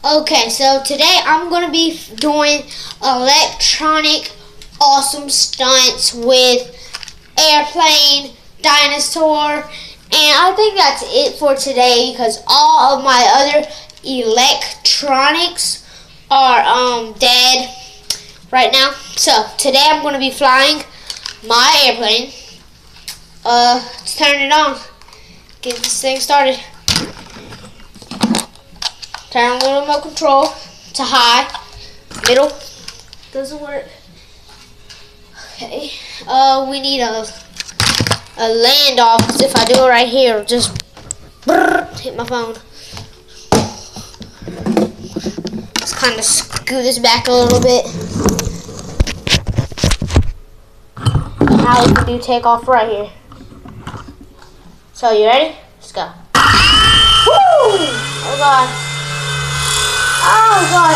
Okay, so today I'm going to be doing electronic awesome stunts with airplane, dinosaur, and I think that's it for today because all of my other electronics are dead right now. So today I'm going to be flying my airplane. Let's turn it on. Get this thing started. Turn on the remote control to high, middle, doesn't work. Okay, we need a land off, because if I do it right here, it'll just hit my phone. Let's kind of scoot this back a little bit. Now we can do takeoff right here. So you ready? Let's go. Woo! Oh God. Oh God,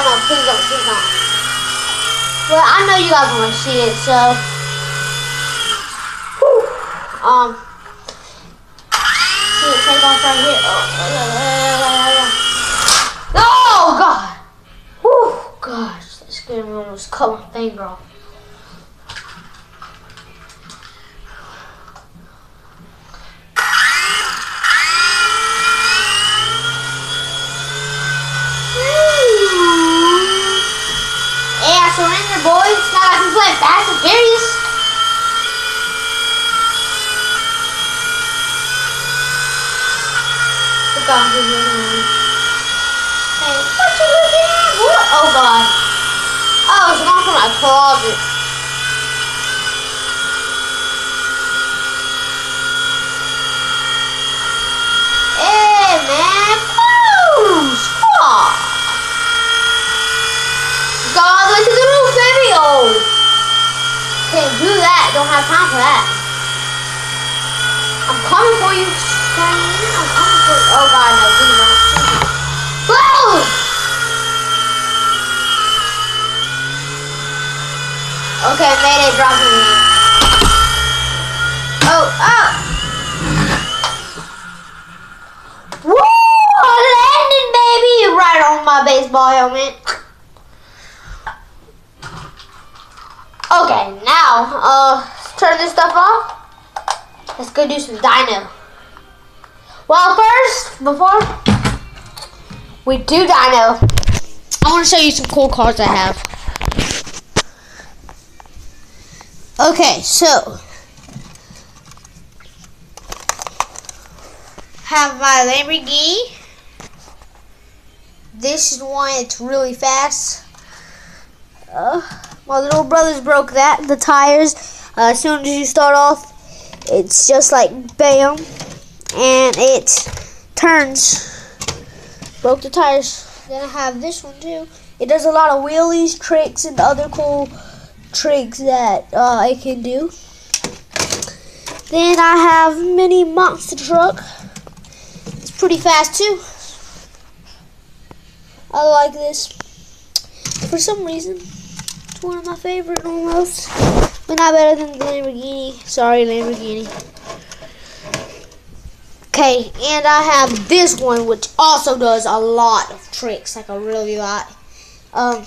no, please don't. Well, I know you guys want to see it, so, see it take off right here. Oh God! Whew, gosh, that scared me, almost cut my finger off. Surrender, boys. Now I can play Fast and Furious. Hey, what you looking at? What? Oh God. Oh, it's going from my closet. Hey, man. Woo! Squaw. Go all the way to the roof, baby. Oh, can't do that. Don't have time for that. I'm coming for you, Shane. I'm coming for you. Oh God, no, please don't. Whoa! Okay, Mayday, drop me. Oh. Woo! I landed, baby, right on my baseball helmet. Okay, now, turn this stuff off. Let's go do some dyno. Well, first, before we do dyno, I want to show you some cool cars I have. Okay, so, have my Lamborghini. This is one, it's really fast. My little brothers broke the tires. As soon as you start off, it's just like bam, and it turns. Broke the tires. Then I have this one too. It does a lot of wheelies, tricks, and other cool tricks that it can do. Then I have mini monster truck. It's pretty fast too. I like this for some reason. It's one of my favorite almost, but not better than the Lamborghini. Sorry, Lamborghini. Okay, and I have this one, which also does a lot of tricks, like a really lot. I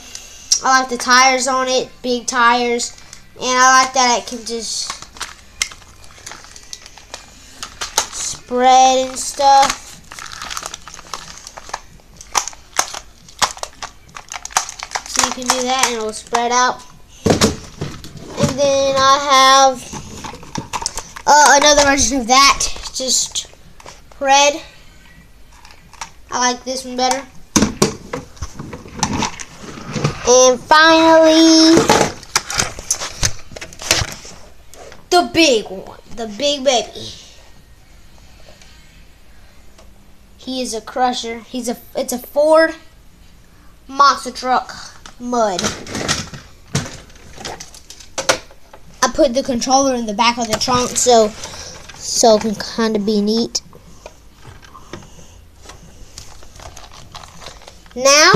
like the tires on it, big tires, and I like that it can just spread and stuff. So you can do that and it'll spread out. And then I have another version of that, just red. I like this one better. And finally, the big one, the big baby. He is a crusher. It's a Ford monster truck mud. I put the controller in the back of the trunk so it can kind of be neat. Now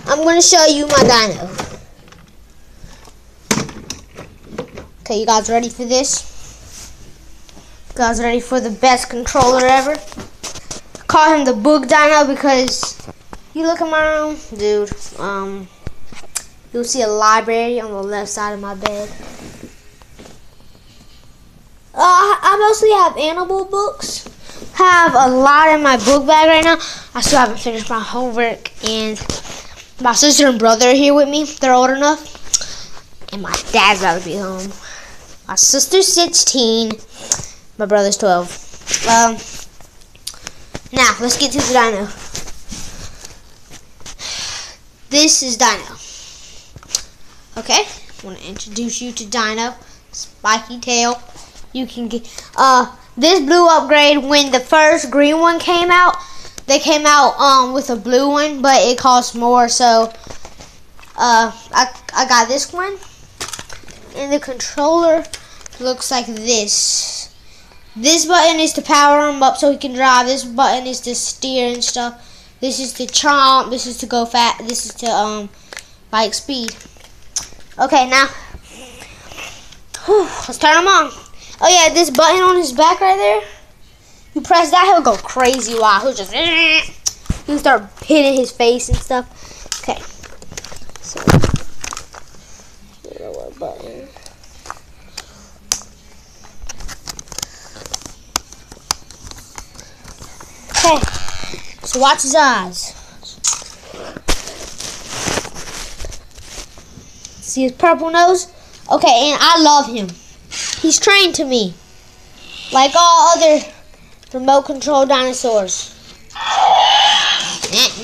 I'm going to show you my dyno. Okay, you guys ready for this? You guys ready for the best controller ever? Call him the Boog Dyno because you look in my room, dude, you'll see a library on the left side of my bed. I mostly have animal books. Have a lot in my book bag right now. I still haven't finished my homework, and my sister and brother are here with me. They're old enough, and my dad's about to be home. My sister's 16. My brother's 12. Now let's get to the dino. This is Dino. Okay, I want to introduce you to Dino. Spiky tail. You can get this blue upgrade. When the first green one came out, they came out with a blue one, but it cost more. So I got this one, and the controller looks like this. This button is to power him up so he can drive. This button is to steer and stuff. This is to chomp. This is to go fast. This is to bike speed. Okay, now let's turn him on. Oh yeah, this button on his back right there. You press that, he'll go crazy wild. He'll start hitting his face and stuff. Okay. So lower button. Okay. So watch his eyes. See his purple nose? Okay, and I love him. He's trained to me, like all other remote control dinosaurs.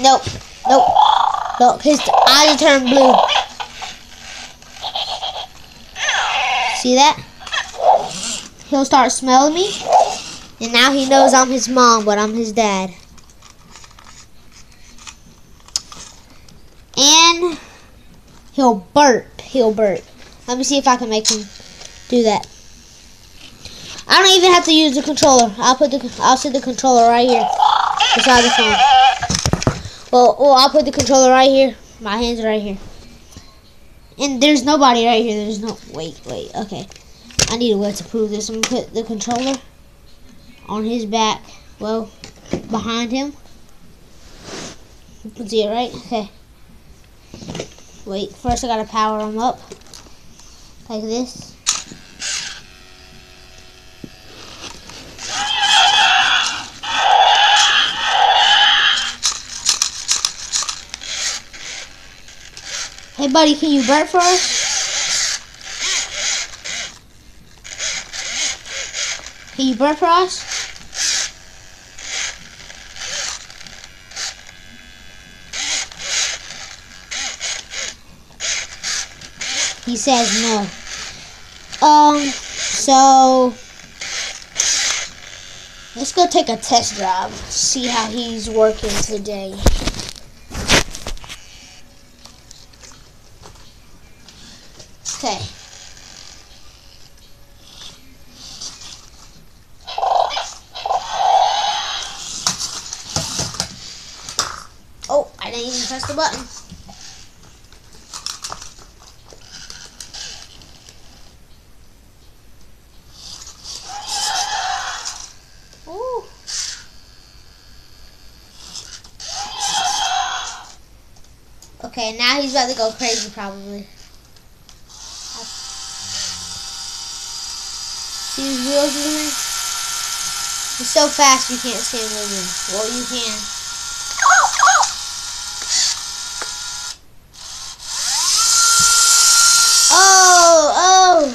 Nope. Look, his eyes turn blue. See that? He'll start smelling me, and now he knows I'm his mom, but I'm his dad. And he'll burp. Let me see if I can make him do that. I don't even have to use the controller. I'll set the controller right here beside the phone. Well, I'll put the controller right here. My hands are right here. And there's nobody right here. There's no wait. Okay. I need a way to prove this. I'm gonna put the controller on his back. Well, behind him. You can see it, right? Okay. Wait, first I gotta power him up. Like this. Hey buddy, can you burp for us? Can you burp for us? He says no. So let's go take a test drive. See how he's working today. Okay. Oh, I didn't even press the button. Ooh. Okay, now he's about to go crazy probably. See his wheels moving? It's so fast you can't see him moving. Well, you can. Oh!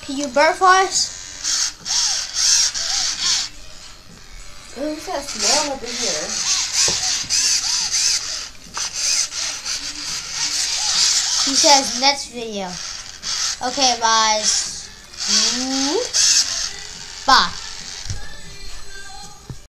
Can you burp for us? Who's that smell up in here? He says next video. Okay, guys. Bye.